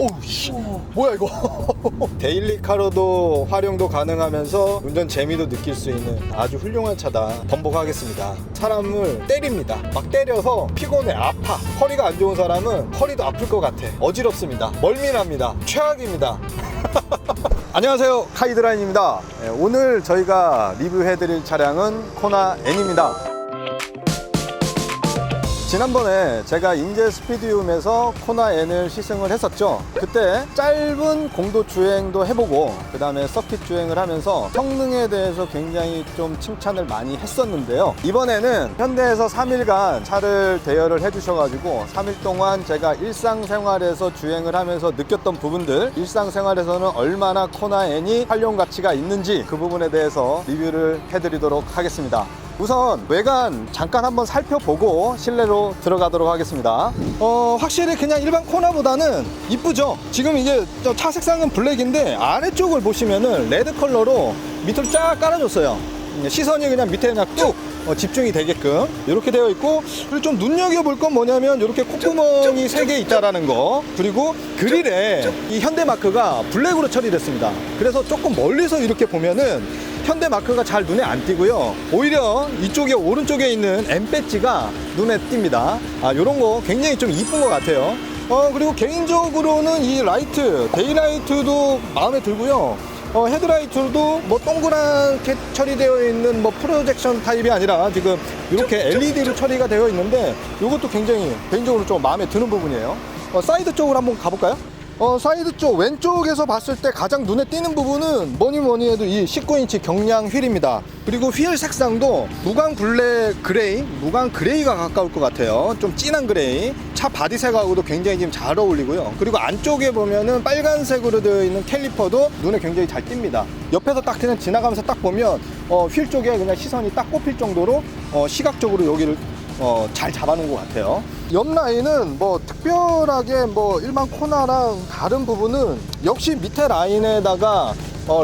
오우 씨, 뭐야 이거. 데일리카로도 활용도 가능하면서 운전 재미도 느낄 수 있는 아주 훌륭한 차다. 번복하겠습니다. 사람을 때립니다. 막 때려서 피곤해, 아파. 허리가 안 좋은 사람은 허리도 아플 것 같아. 어지럽습니다. 멀미납니다. 최악입니다. 안녕하세요, 카이드라인입니다. 오늘 저희가 리뷰해드릴 차량은 코나 N입니다. 지난번에 제가 인제 스피디움에서 코나 N을 시승을 했었죠. 그때 짧은 공도 주행도 해보고 그 다음에 서킷 주행을 하면서 성능에 대해서 굉장히 좀 칭찬을 많이 했었는데요. 이번에는 현대에서 3일간 차를 대여를 해주셔가지고 3일 동안 제가 일상생활에서 주행을 하면서 느꼈던 부분들, 일상생활에서는 얼마나 코나 N이 활용 가치가 있는지 그 부분에 대해서 리뷰를 해드리도록 하겠습니다. 우선 외관 잠깐 한번 살펴보고 실내로 들어가도록 하겠습니다. 확실히 그냥 일반 코나보다는 이쁘죠. 지금 이게 차 색상은 블랙인데 아래쪽을 보시면은 레드 컬러로 밑으로 쫙 깔아줬어요. 시선이 그냥 밑에 그냥 뚝 집중이 되게끔 이렇게 되어 있고, 그리고 좀 눈여겨볼 건 뭐냐면 이렇게 콧구멍이 3개 있다라는 거, 그리고 그릴에 이 현대마크가 블랙으로 처리됐습니다. 그래서 조금 멀리서 이렇게 보면은 현대마크가 잘 눈에 안 띄고요. 오히려 이쪽에 오른쪽에 있는 M 배지가 눈에 띕니다. 요런 거 굉장히 좀 이쁜 것 같아요. 그리고 개인적으로는 이 라이트, 데이라이트도 마음에 들고요. 헤드라이트도 뭐 동그랗게 처리되어 있는 뭐 프로젝션 타입이 아니라 지금 이렇게 LED로 처리가 되어 있는데 이것도 굉장히 개인적으로 좀 마음에 드는 부분이에요. 사이드 쪽으로 한번 가볼까요? 사이드 쪽 왼쪽에서 봤을 때 가장 눈에 띄는 부분은 뭐니 해도 이 19인치 경량 휠입니다. 그리고 휠 색상도 무광 블랙 그레이, 무광 그레이가 가까울 것 같아요. 좀 진한 그레이. 차 바디색하고도 굉장히 지금 잘 어울리고요. 그리고 안쪽에 보면은 빨간색으로 되어 있는 캘리퍼도 눈에 굉장히 잘 띕니다. 옆에서 딱 그냥 지나가면서 딱 보면 휠 쪽에 그냥 시선이 딱 꼽힐 정도로 시각적으로 여기를 잘 잡아놓은 것 같아요. 옆 라인은 뭐 특별하게 뭐 일반 코나랑 다른 부분은 역시 밑에 라인에다가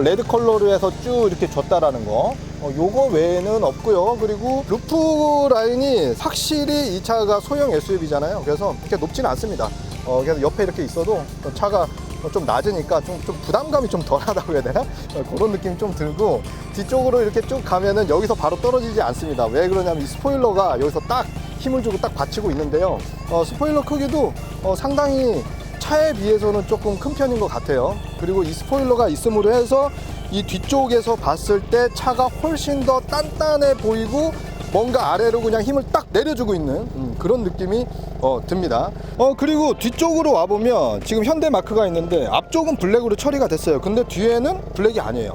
레드 컬러로 해서 쭉 이렇게 줬다라는 거, 요거 외에는 없고요. 그리고 루프 라인이 확실히 이 차가 소형 SUV잖아요. 그래서 그렇게 높지는 않습니다. 그래서 옆에 이렇게 있어도 차가 좀 낮으니까 좀 부담감이 좀 덜하다고 해야 되나? 그런 느낌이 좀 들고, 뒤쪽으로 이렇게 쭉 가면은 여기서 바로 떨어지지 않습니다. 왜 그러냐면 이 스포일러가 여기서 딱 힘을 주고 딱 받치고 있는데요. 스포일러 크기도 상당히 차에 비해서는 조금 큰 편인 것 같아요. 그리고 이 스포일러가 있음으로 해서 이 뒤쪽에서 봤을 때 차가 훨씬 더 단단해 보이고 뭔가 아래로 그냥 힘을 딱 내려주고 있는 그런 느낌이 듭니다. 그리고 뒤쪽으로 와보면 지금 현대마크가 있는데 앞쪽은 블랙으로 처리가 됐어요. 근데 뒤에는 블랙이 아니에요.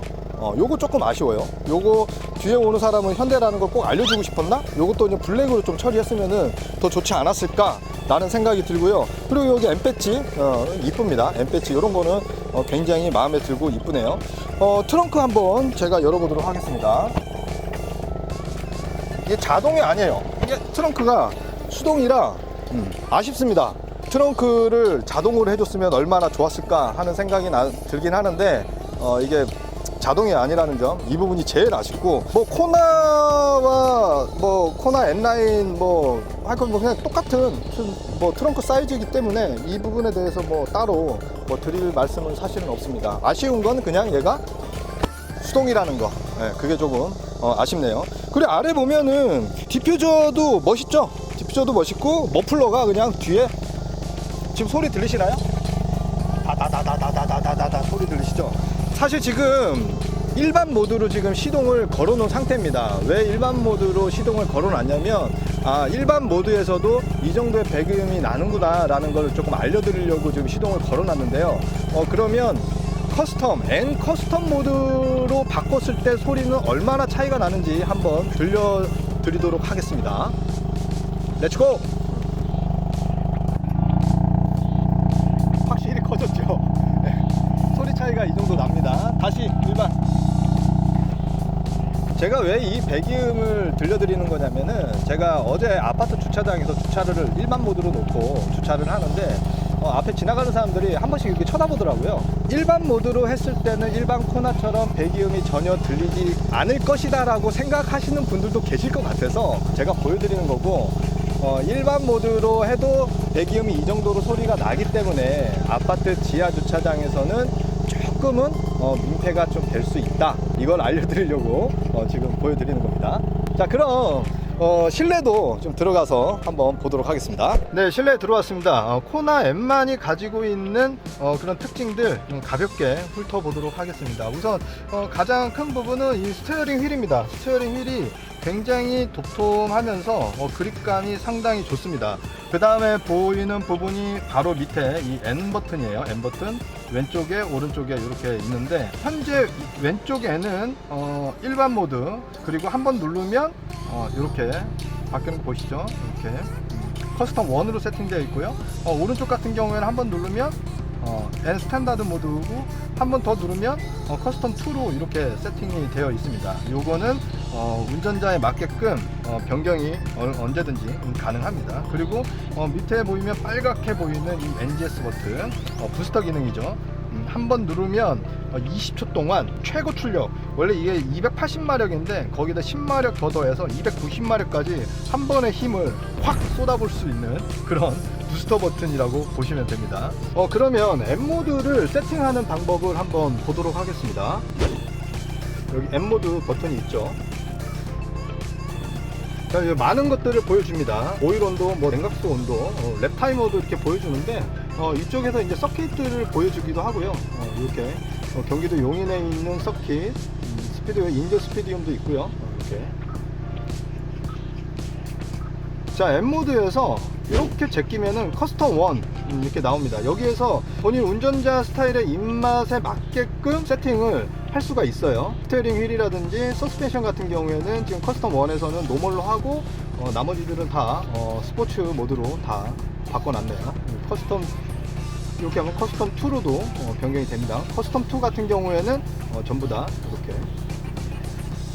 요거 조금 아쉬워요. 요거 뒤에 오는 사람은 현대라는 걸 꼭 알려주고 싶었나? 요것도 이제 블랙으로 좀 처리했으면은 더 좋지 않았을까 라는 생각이 들고요. 그리고 여기 M 배지 이쁩니다. M 배지 요런 거는 굉장히 마음에 들고 이쁘네요. 트렁크 한번 제가 열어보도록 하겠습니다. 이게 자동이 아니에요. 이게 트렁크가 수동이라 아쉽습니다. 트렁크를 자동으로 해줬으면 얼마나 좋았을까 하는 생각이 들긴 하는데 이게 자동이 아니라는 점, 이 부분이 제일 아쉽고, 뭐 코나와 뭐 코나 N라인 할건 그냥 똑같은 뭐 트렁크 사이즈이기 때문에 이 부분에 대해서 뭐 따로 뭐 드릴 말씀은 사실은 없습니다. 아쉬운 건 그냥 얘가 수동이라는 거, 그게 조금 아쉽네요. 그리고 아래 보면은 디퓨저도 멋있죠? 디퓨저도 멋있고, 머플러가 그냥 뒤에 지금 소리 들리시나요? 다다다다다다다다다 소리 들리시죠? 사실 지금 일반 모드로 지금 시동을 걸어 놓은 상태입니다. 왜 일반 모드로 시동을 걸어 놨냐면 일반 모드에서도 이 정도의 배기음이 나는구나 라는 걸 조금 알려드리려고 지금 시동을 걸어 놨는데요. 그러면 N 커스텀 모드로 바꿨을 때 소리는 얼마나 차이가 나는지 한번 들려드리도록 하겠습니다. 렛츠고! 확실히 커졌죠? 소리 차이가 이 정도 납니다. 다시 일반. 제가 왜 이 배기음을 들려드리는 거냐면은, 제가 어제 아파트 주차장에서 주차를 일반 모드로 놓고 주차를 하는데 앞에 지나가는 사람들이 한 번씩 이렇게 쳐다보더라고요. 일반 모드로 했을 때는 일반 코나처럼 배기음이 전혀 들리지 않을 것이다 라고 생각하시는 분들도 계실 것 같아서 제가 보여드리는 거고, 일반 모드로 해도 배기음이 이 정도로 소리가 나기 때문에 아파트 지하 주차장에서는 조금은 민폐가 좀 될 수 있다, 이걸 알려드리려고 지금 보여드리는 겁니다. 자, 그럼 실내도 좀 들어가서 한번 보도록 하겠습니다. 네, 실내에 들어왔습니다. 코나 M만이 가지고 있는 그런 특징들 좀 가볍게 훑어보도록 하겠습니다. 우선 가장 큰 부분은 이 스티어링 휠입니다. 스티어링 휠이 굉장히 도톰하면서 그립감이 상당히 좋습니다. 그 다음에 보이는 부분이 바로 밑에 이 N 버튼이에요. N 버튼 왼쪽에 오른쪽에 이렇게 있는데, 현재 왼쪽에는 일반 모드, 그리고 한번 누르면 이렇게 바뀌는 거 보시죠. 이렇게 커스텀 1으로 세팅되어 있고요. 오른쪽 같은 경우에는 한번 누르면 N 스탠다드 모드고, 한 번 더 누르면 커스텀 2로 이렇게 세팅이 되어 있습니다. 요거는 운전자에 맞게끔 변경이 언제든지 가능합니다. 그리고 밑에 보이면 빨갛게 보이는 이 NGS 버튼, 부스터 기능이죠. 한 번 누르면 20초 동안 최고 출력, 원래 이게 280마력인데 거기다 10마력 더 더해서 290마력까지 한 번에 힘을 확 쏟아볼 수 있는 그런 부스터 버튼이라고 보시면 됩니다. 그러면 M모드를 세팅하는 방법을 한번 보도록 하겠습니다. 여기 M모드 버튼이 있죠. 자, 많은 것들을 보여줍니다. 오일 온도, 냉각수 온도, 랩 타이머도 이렇게 보여주는데, 이쪽에서 이제 서킷을 보여주기도 하고요. 이렇게 경기도 용인에 있는 서킷, 인제 스피디움도 있고요. 이렇게. 자, M모드에서 이렇게 제끼면은 커스텀 1 이렇게 나옵니다. 여기에서 본인 운전자 스타일의 입맛에 맞게끔 세팅을 할 수가 있어요. 스티어링 휠이라든지 서스펜션 같은 경우에는 지금 커스텀 1에서는 노멀로 하고, 나머지들은 다 스포츠 모드로 다 바꿔놨네요. 이렇게 하면 커스텀 2로도 변경이 됩니다. 커스텀 2 같은 경우에는 전부 다 이렇게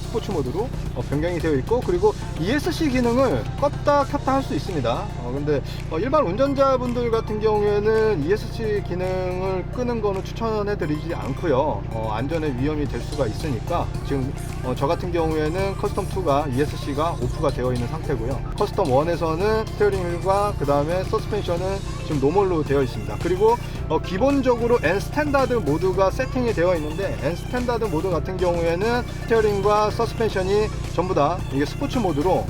스포츠 모드로 변경이 되어 있고, 그리고 ESC 기능을 껐다 켰다 할 수 있습니다. 근데 일반 운전자분들 같은 경우에는 ESC 기능을 끄는 거는 추천해 드리지 않고요. 안전에 위험이 될 수가 있으니까, 지금 저 같은 경우에는 커스텀 2가 ESC가 오프가 되어 있는 상태고요. 커스텀 1에서는 스티어링 휠과 그 다음에 서스펜션은 지금 노멀로 되어 있습니다. 그리고 기본적으로 N 스탠다드 모드가 세팅이 되어 있는데, N 스탠다드 모드 같은 경우에는 스티어링과 서스펜션이 전부 다 이게 스포츠 모드로,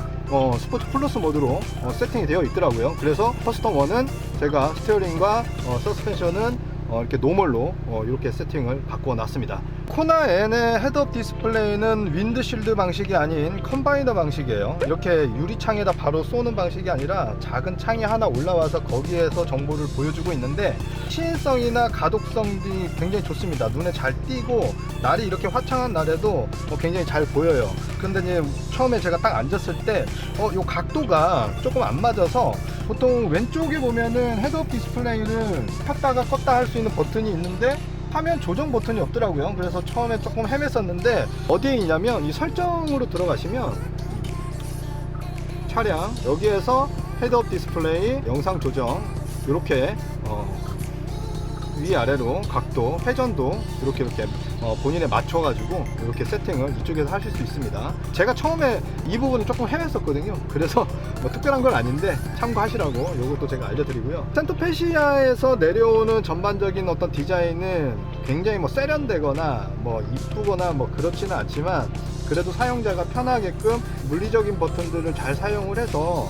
스포츠 플러스 모드로 세팅이 되어 있더라고요. 그래서 커스텀 1은 제가 스티어링과 서스펜션은 이렇게 노멀로 이렇게 세팅을 바꿔 놨습니다. 코나 N의 헤드업 디스플레이는 윈드실드 방식이 아닌 컴바이너 방식이에요. 이렇게 유리창에다 바로 쏘는 방식이 아니라 작은 창이 하나 올라와서 거기에서 정보를 보여주고 있는데, 시인성이나 가독성이 굉장히 좋습니다. 눈에 잘 띄고, 날이 이렇게 화창한 날에도 굉장히 잘 보여요. 근데 이제 처음에 제가 딱 앉았을 때 요 각도가 조금 안 맞아서, 보통 왼쪽에 보면은 헤드업 디스플레이를 켰다가 껐다 할 수 있는 버튼이 있는데 화면 조정 버튼이 없더라고요. 그래서 처음에 조금 헤맸었는데, 어디에 있냐면 이 설정으로 들어가시면 차량 여기에서 헤드업 디스플레이 영상 조정, 이렇게 위아래로 각도, 회전도 이렇게 본인에 맞춰 가지고 이렇게 세팅을 이쪽에서 하실 수 있습니다. 제가 처음에 이 부분은 조금 헤맸었거든요. 그래서 특별한 건 아닌데 참고하시라고 이것도 제가 알려드리고요. 센터 페시아에서 내려오는 전반적인 어떤 디자인은 굉장히 세련되거나 이쁘거나 그렇지는 않지만, 그래도 사용자가 편하게끔 물리적인 버튼들을 잘 사용을 해서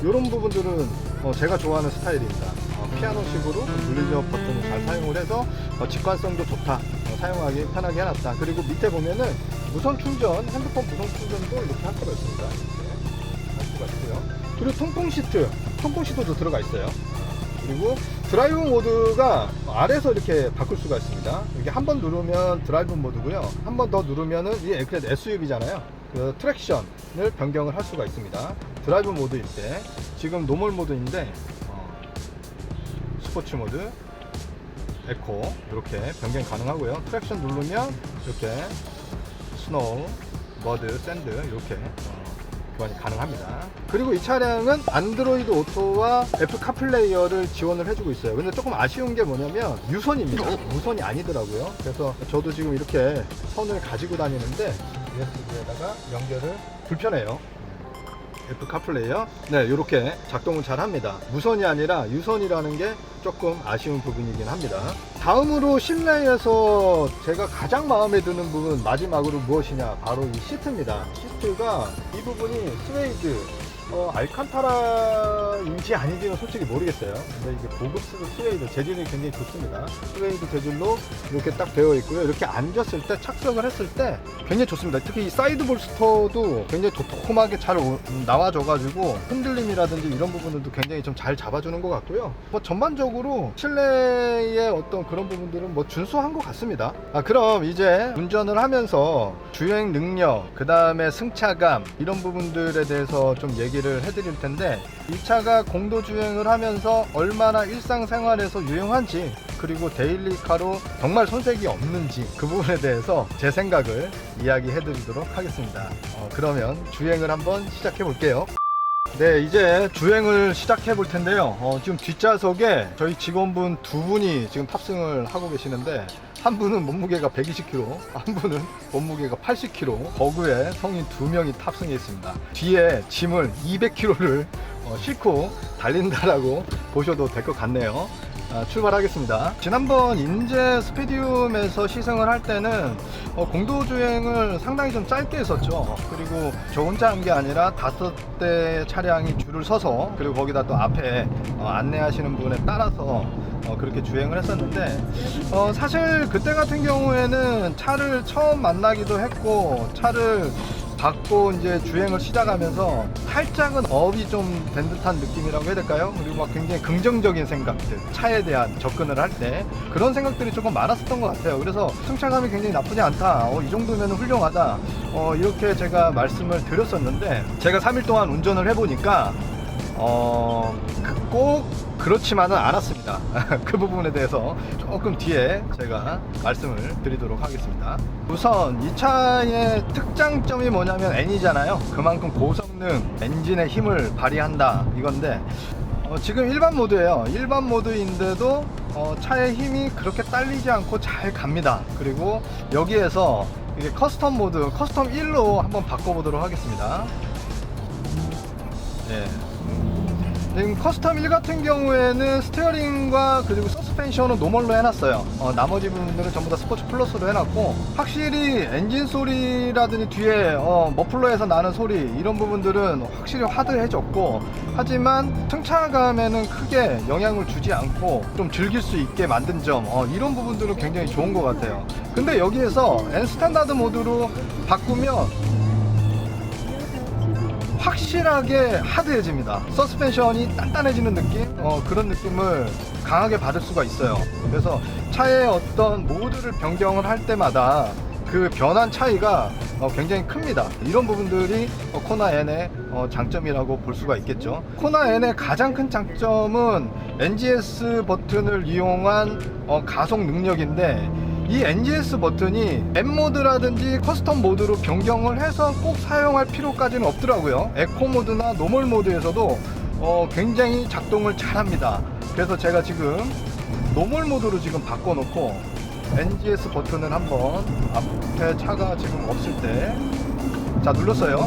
이런 부분들은 제가 좋아하는 스타일입니다. 피아노식으로 물리적 버튼을 잘 사용을 해서 직관성도 좋다, 사용하기 편하게 해놨다. 그리고 밑에 보면은 무선 충전, 핸드폰 무선 충전도 이렇게 할 수가 있습니다. 이렇게 할 수가 있고요. 그리고 통풍 시트도 들어가 있어요. 그리고 드라이브 모드가 아래에서 이렇게 바꿀 수가 있습니다. 이게 한 번 누르면 드라이브 모드고요. 한 번 더 누르면은 이게 그래도 SUV잖아요. 그 트랙션을 변경을 할 수가 있습니다. 드라이브 모드일 때, 지금 노멀 모드인데 스포츠 모드, 에코 이렇게 변경 가능하고요. 트랙션 누르면 이렇게 스노우, 머드, 샌드 이렇게 교환이 가능합니다. 그리고 이 차량은 안드로이드 오토와 애플 카플레이어를 지원을 해주고 있어요. 근데 조금 아쉬운 게 뭐냐면 유선입니다. 무선이 아니더라고요. 그래서 저도 지금 이렇게 선을 가지고 다니는데 USB에다가 연결을 불편해요. 애플 카플레이요. 네, 이렇게 작동을 잘 합니다. 무선이 아니라 유선이라는 게 조금 아쉬운 부분이긴 합니다. 다음으로 실내에서 제가 가장 마음에 드는 부분 마지막으로 무엇이냐, 바로 이 시트입니다. 시트가 이 부분이 스웨이드, 알칸타라인지 아닌지는 솔직히 모르겠어요. 근데 이게 고급 스웨이드 재질이 굉장히 좋습니다. 스웨이드 재질로 이렇게 딱 되어 있고요. 이렇게 앉았을 때, 착석을 했을 때 굉장히 좋습니다. 특히 이 사이드 볼스터도 굉장히 도톰하게 잘 나와줘가지고 흔들림이라든지 이런 부분들도 굉장히 좀 잘 잡아주는 것 같고요. 뭐 전반적으로 실내의 어떤 그런 부분들은 뭐 준수한 것 같습니다. 그럼 이제 운전을 하면서 주행 능력, 그 다음에 승차감, 이런 부분들에 대해서 좀 얘기를 해드릴 텐데, 이 차가 공도 주행을 하면서 얼마나 일상생활에서 유용한지, 그리고 데일리카로 정말 손색이 없는지, 그 부분에 대해서 제 생각을 이야기해 드리도록 하겠습니다. 그러면 주행을 한번 시작해 볼게요. 네, 이제 주행을 시작해 볼 텐데요. 지금 뒷좌석에 저희 직원분 두 분이 지금 탑승을 하고 계시는데, 한 분은 몸무게가 120kg, 한 분은 몸무게가 80kg, 버그에 성인 두 명이 탑승해 있습니다. 뒤에 짐을 200kg를 싣고 달린다라고 보셔도 될 것 같네요. 출발하겠습니다. 지난번 인제 스피디움에서 시승을 할 때는 공도 주행을 상당히 좀 짧게 했었죠. 그리고 저 혼자 한 게 아니라 5대 차량이 줄을 서서, 그리고 거기다 또 앞에 안내하시는 분에 따라서 그렇게 주행을 했었는데, 사실 그때 같은 경우에는 차를 처음 만나기도 했고, 차를 받고 이제 주행을 시작하면서 살짝은 업이 좀 된 듯한 느낌이라고 해야 될까요? 그리고 막 굉장히 긍정적인 생각들, 차에 대한 접근을 할 때 그런 생각들이 조금 많았었던 것 같아요. 그래서 승차감이 굉장히 나쁘지 않다, 이 정도면 훌륭하다, 이렇게 제가 말씀을 드렸었는데, 제가 3일 동안 운전을 해보니까 꼭 그렇지만은 않았습니다. 그 부분에 대해서 조금 뒤에 제가 말씀을 드리도록 하겠습니다. 우선 이 차의 특장점이 뭐냐면 N이잖아요. 그만큼 고성능 엔진의 힘을 발휘한다 이건데, 지금 일반 모드예요. 일반 모드인데도 차의 힘이 그렇게 딸리지 않고 잘 갑니다. 그리고 여기에서 이게 커스텀 모드, 커스텀 1로 한번 바꿔보도록 하겠습니다. 네. 지금 커스텀 1 같은 경우에는 스티어링과 그리고 서스펜션은 노멀로 해놨어요. 나머지 부분들은 전부 다 스포츠 플러스로 해놨고, 확실히 엔진 소리라든지 뒤에 머플러에서 나는 소리, 이런 부분들은 확실히 하드해졌고, 하지만 승차감에는 크게 영향을 주지 않고 좀 즐길 수 있게 만든 점, 이런 부분들은 굉장히 좋은 것 같아요. 근데 여기에서 N 스탠다드 모드로 바꾸면 확실하게 하드해집니다. 서스펜션이 단단해지는 느낌? 그런 느낌을 강하게 받을 수가 있어요. 그래서 차의 어떤 모드를 변경을 할 때마다 그 변환 차이가 굉장히 큽니다. 이런 부분들이 코나 N의 장점이라고 볼 수가 있겠죠. 코나 N의 가장 큰 장점은 NGS 버튼을 이용한 가속 능력인데, 이 NGS 버튼이 N모드라든지 커스텀 모드로 변경을 해서 꼭 사용할 필요까지는 없더라고요. 에코 모드나 노멀 모드에서도 굉장히 작동을 잘 합니다. 그래서 제가 지금 노멀 모드로 지금 바꿔놓고 NGS 버튼을 한번, 앞에 차가 지금 없을 때, 자, 눌렀어요.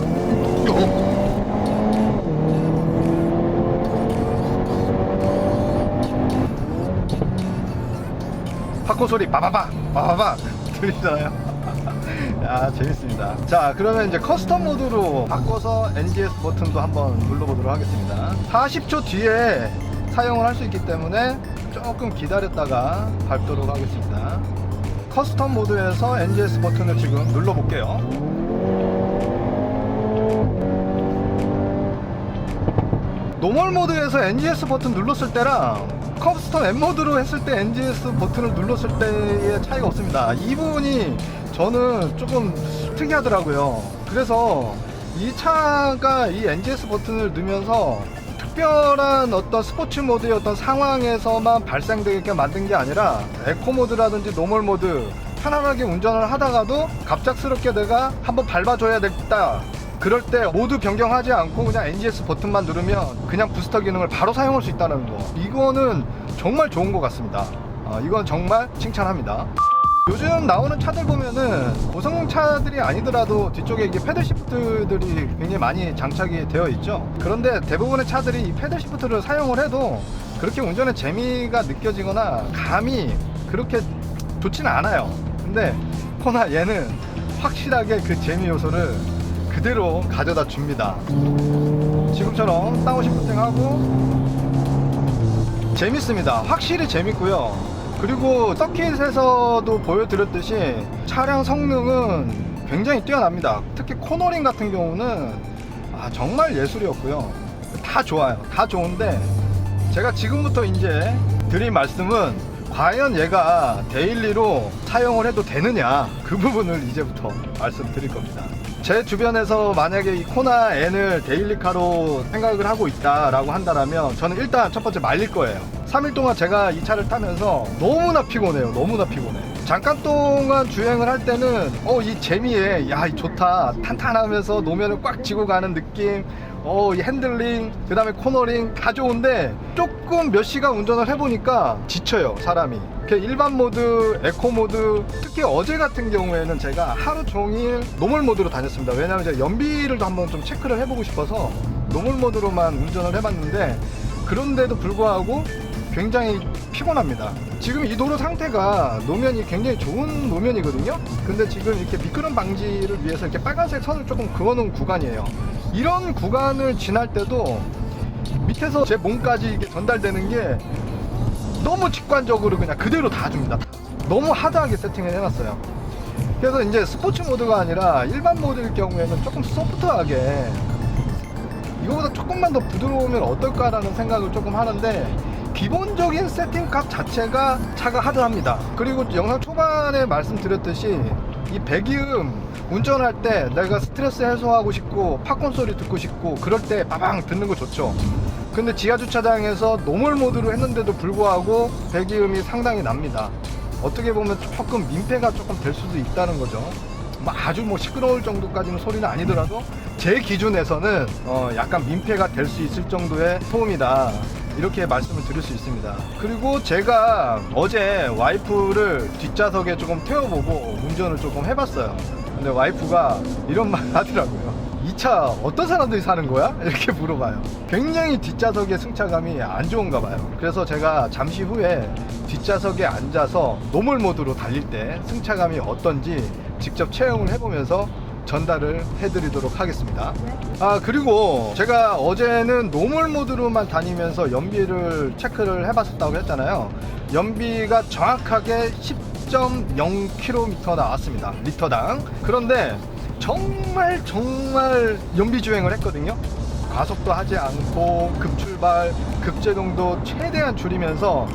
바코 소리 바바박 바바박 들리잖아요. 야, 재밌습니다. 자, 그러면 이제 커스텀 모드로 바꿔서 NGS 버튼도 한번 눌러보도록 하겠습니다. 40초 뒤에 사용을 할 수 있기 때문에 조금 기다렸다가 밟도록 하겠습니다. 커스텀 모드에서 NGS 버튼을 지금 눌러볼게요. 노멀 모드에서 NGS 버튼 눌렀을 때랑 커스텀 M 모드로 했을 때 NGS 버튼을 눌렀을 때의 차이가 없습니다. 이 부분이 저는 조금 특이하더라고요. 그래서 이 차가 이 NGS 버튼을 넣으면서 특별한 어떤 스포츠 모드의 어떤 상황에서만 발생되게 만든 게 아니라, 에코 모드라든지 노멀 모드 편안하게 운전을 하다가도 갑작스럽게 내가 한번 밟아줘야 되겠다, 그럴 때 모두 변경하지 않고 그냥 NGS 버튼만 누르면 그냥 부스터 기능을 바로 사용할 수 있다는 거, 이거는 정말 좋은 것 같습니다. 이건 정말 칭찬합니다. 요즘 나오는 차들 보면은 고성능 차들이 아니더라도 뒤쪽에 이게 패들 시프트들이 굉장히 많이 장착이 되어 있죠. 그런데 대부분의 차들이 이 패들 시프트를 사용을 해도 그렇게 운전의 재미가 느껴지거나 감이 그렇게 좋지는 않아요. 근데 코나 얘는 확실하게 그 재미 요소를 그대로 가져다 줍니다. 지금처럼 다운시프팅 하고 재밌습니다. 확실히 재밌고요. 그리고 서킷에서도 보여드렸듯이 차량 성능은 굉장히 뛰어납니다. 특히 코너링 같은 경우는 정말 예술이었고요. 다 좋아요. 다 좋은데 제가 지금부터 이제 드릴 말씀은 과연 얘가 데일리로 사용을 해도 되느냐, 그 부분을 이제부터 말씀드릴 겁니다. 제 주변에서 만약에 이 코나 N을 데일리카로 생각을 하고 있다라고 한다면 저는 일단 첫 번째 말릴 거예요. 3일 동안 제가 이 차를 타면서 너무나 피곤해요. 너무나 피곤해. 잠깐 동안 주행을 할 때는 이 재미에 야 좋다, 탄탄하면서 노면을 꽉 쥐고 가는 느낌, 이 핸들링, 그 다음에 코너링 다 좋은데 조금 몇 시간 운전을 해보니까 지쳐요, 사람이. 일반 모드, 에코 모드, 특히 어제 같은 경우에는 제가 하루 종일 노멀 모드로 다녔습니다. 왜냐하면 제가 연비를 한번 좀 체크를 해보고 싶어서 노멀 모드로만 운전을 해봤는데 그런데도 불구하고 굉장히 피곤합니다. 지금 이 도로 상태가 노면이 굉장히 좋은 노면이거든요. 근데 지금 이렇게 미끄럼 방지를 위해서 이렇게 빨간색 선을 조금 그어놓은 구간이에요. 이런 구간을 지날 때도 밑에서 제 몸까지 이게 전달되는 게 너무 직관적으로 그냥 그대로 다 줍니다. 너무 하드하게 세팅을 해놨어요. 그래서 이제 스포츠 모드가 아니라 일반 모드일 경우에는 조금 소프트하게 이거보다 조금만 더 부드러우면 어떨까라는 생각을 조금 하는데 기본적인 세팅값 자체가 차가 하드합니다. 그리고 영상 초반에 말씀드렸듯이 이 배기음 운전할 때 내가 스트레스 해소하고 싶고 팝콘 소리 듣고 싶고 그럴 때 빠방 듣는 거 좋죠. 근데 지하주차장에서 노멀 모드로 했는데도 불구하고 배기음이 상당히 납니다. 어떻게 보면 조금 민폐가 조금 될 수도 있다는 거죠. 아주 시끄러울 정도까지는 소리는 아니더라도 제 기준에서는 약간 민폐가 될 수 있을 정도의 소음이다, 이렇게 말씀을 드릴 수 있습니다. 그리고 제가 어제 와이프를 뒷좌석에 조금 태워보고 운전을 조금 해봤어요. 근데 와이프가 이런 말 하더라고요. 이 차 어떤 사람들이 사는 거야? 이렇게 물어봐요. 굉장히 뒷좌석의 승차감이 안 좋은가 봐요. 그래서 제가 잠시 후에 뒷좌석에 앉아서 노멀 모드로 달릴 때 승차감이 어떤지 직접 체험을 해보면서 전달을 해드리도록 하겠습니다. 그리고 제가 어제는 노멀 모드로만 다니면서 연비를 체크를 해봤었다고 했잖아요. 연비가 정확하게 10.0km 나왔습니다, 리터당. 그런데 정말 연비 주행을 했거든요. 가속도 하지 않고 급출발, 급제동도 최대한 줄이면서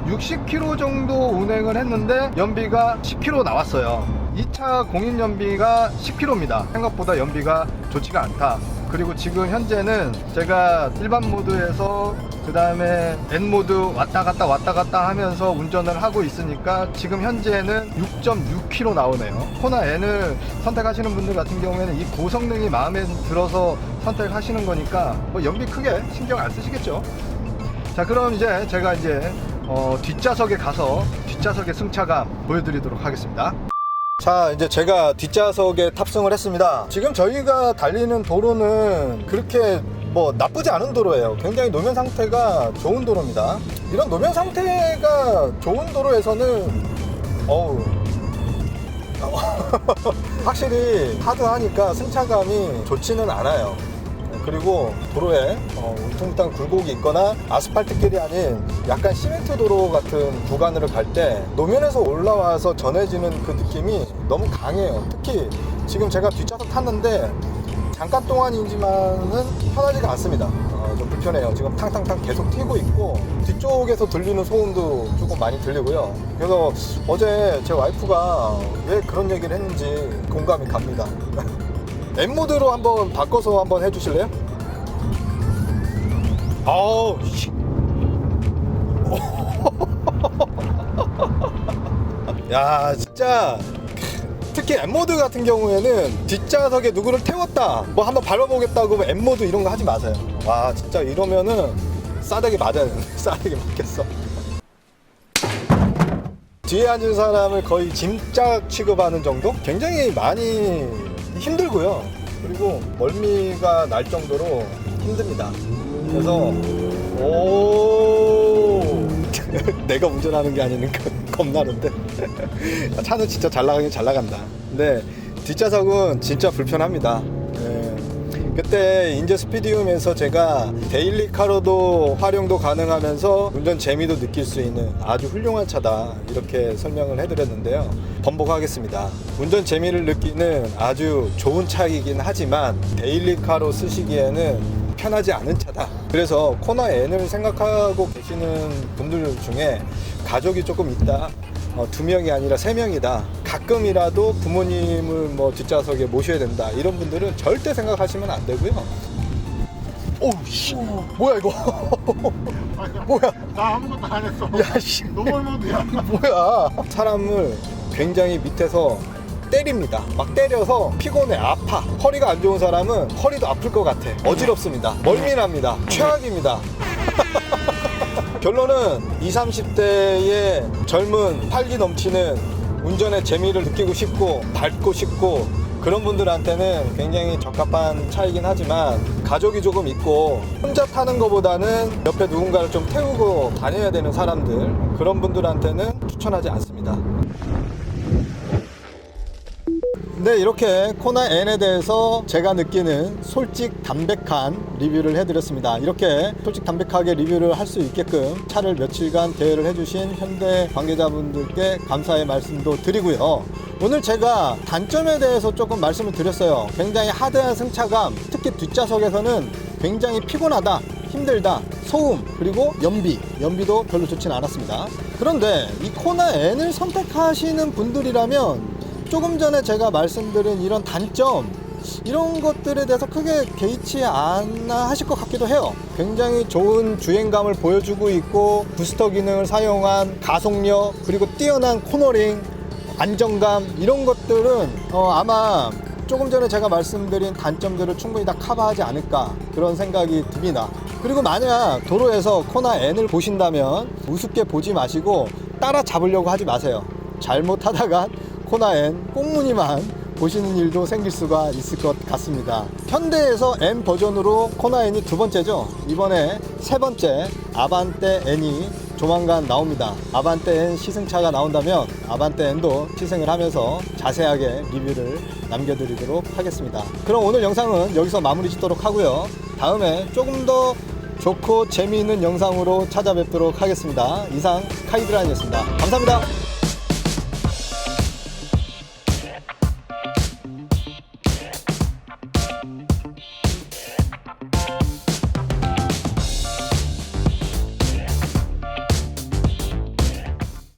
60km 정도 운행을 했는데 연비가 10km 나왔어요. 이 차 공인 연비가 10km입니다. 생각보다 연비가 좋지가 않다. 그리고 지금 현재는 제가 일반 모드에서 그 다음에 N 모드 왔다 갔다 하면서 운전을 하고 있으니까 지금 현재는 6.6km 나오네요. 코나 N을 선택하시는 분들 같은 경우에는 이 고성능이 마음에 들어서 선택하시는 거니까 연비 크게 신경 안 쓰시겠죠. 자, 그럼 이제 제가 뒷좌석에 가서 뒷좌석의 승차감 보여드리도록 하겠습니다. 자, 이제 제가 뒷좌석에 탑승을 했습니다. 지금 저희가 달리는 도로는 그렇게 나쁘지 않은 도로예요. 굉장히 노면 상태가 좋은 도로입니다. 이런 노면 상태가 좋은 도로에서는 확실히 하드하니까 승차감이 좋지는 않아요. 그리고 도로에 울퉁불퉁 굴곡이 있거나 아스팔트길이 아닌 약간 시멘트 도로 같은 구간을 갈 때 노면에서 올라와서 전해지는 그 느낌이 너무 강해요. 특히 지금 제가 뒷좌석 탔는데 잠깐 동안이지만은 편하지가 않습니다. 좀 불편해요. 지금 탕탕탕 계속 튀고 있고 뒤쪽에서 들리는 소음도 조금 많이 들리고요. 그래서 어제 제 와이프가 왜 그런 얘기를 했는지 공감이 갑니다. M 모드로 한번 바꿔서 한번 해주실래요? 야, 진짜 특히 M 모드 같은 경우에는 뒷좌석에 누구를 태웠다 한번 밟아보겠다고 M 모드 이런 거 하지 마세요. 와, 진짜 이러면은 싸대기 맞아야 돼. 싸대기 맞겠어. 뒤에 앉은 사람을 거의 짐짝 취급하는 정도? 굉장히 많이 힘들고요. 그리고 멀미가 날 정도로 힘듭니다. 그래서 오 내가 운전하는 게 아니니까 겁나는데 차는 진짜 잘 나가긴 잘 나간다. 근데 뒷좌석은 진짜 불편합니다. 그때 인제 스피디움에서 제가 데일리카로도 활용도 가능하면서 운전 재미도 느낄 수 있는 아주 훌륭한 차다 이렇게 설명을 해드렸는데요. 번복하겠습니다. 운전 재미를 느끼는 아주 좋은 차이긴 하지만 데일리카로 쓰시기에는 편하지 않은 차다. 그래서 코나 N을 생각하고 계시는 분들 중에 가족이 조금 있다, 2명이 아니라 3명이다, 가끔이라도 부모님을 뭐 뒷좌석에 모셔야 된다, 이런 분들은 절대 생각하시면 안 되고요. 오우 씨, 뭐야 이거? 뭐야? 나 아무것도 안 했어. 야 씨, 노멀모드야. 뭐야? 사람을 굉장히 밑에서 때립니다. 막 때려서 피곤해, 아파. 허리가 안 좋은 사람은 허리도 아플 것 같아. 어지럽습니다. 멀미납니다. 최악입니다. 결론은 20, 30대의 젊은 활기 넘치는 운전의 재미를 느끼고 싶고 밟고 싶고 그런 분들한테는 굉장히 적합한 차이긴 하지만, 가족이 조금 있고 혼자 타는 것보다는 옆에 누군가를 좀 태우고 다녀야 되는 사람들, 그런 분들한테는 추천하지 않습니다. 네, 이렇게 코나 N에 대해서 제가 느끼는 솔직 담백한 리뷰를 해드렸습니다. 이렇게 솔직 담백하게 리뷰를 할 수 있게끔 차를 며칠간 대여를 해주신 현대 관계자분들께 감사의 말씀도 드리고요. 오늘 제가 단점에 대해서 조금 말씀을 드렸어요. 굉장히 하드한 승차감, 특히 뒷좌석에서는 굉장히 피곤하다, 힘들다, 소음, 그리고 연비도 별로 좋진 않았습니다. 그런데 이 코나 N을 선택하시는 분들이라면 조금 전에 제가 말씀드린 이런 단점, 이런 것들에 대해서 크게 개의치 않아 하실 것 같기도 해요. 굉장히 좋은 주행감을 보여주고 있고, 부스터 기능을 사용한 가속력, 그리고 뛰어난 코너링, 안정감, 이런 것들은 아마 조금 전에 제가 말씀드린 단점들을 충분히 다 커버하지 않을까, 그런 생각이 듭니다. 그리고 만약 도로에서 코나 N을 보신다면 우습게 보지 마시고 따라 잡으려고 하지 마세요. 잘못하다가 코나 N 꽁무니만 보시는 일도 생길 수가 있을 것 같습니다. 현대에서 N 버전으로 코나 N이 2번째죠. 이번에 3번째 아반떼 N이 조만간 나옵니다. 아반떼 N 시승차가 나온다면 아반떼 N도 시승을 하면서 자세하게 리뷰를 남겨드리도록 하겠습니다. 그럼 오늘 영상은 여기서 마무리 짓도록 하고요. 다음에 조금 더 좋고 재미있는 영상으로 찾아뵙도록 하겠습니다. 이상 카이드라인이었습니다. 감사합니다.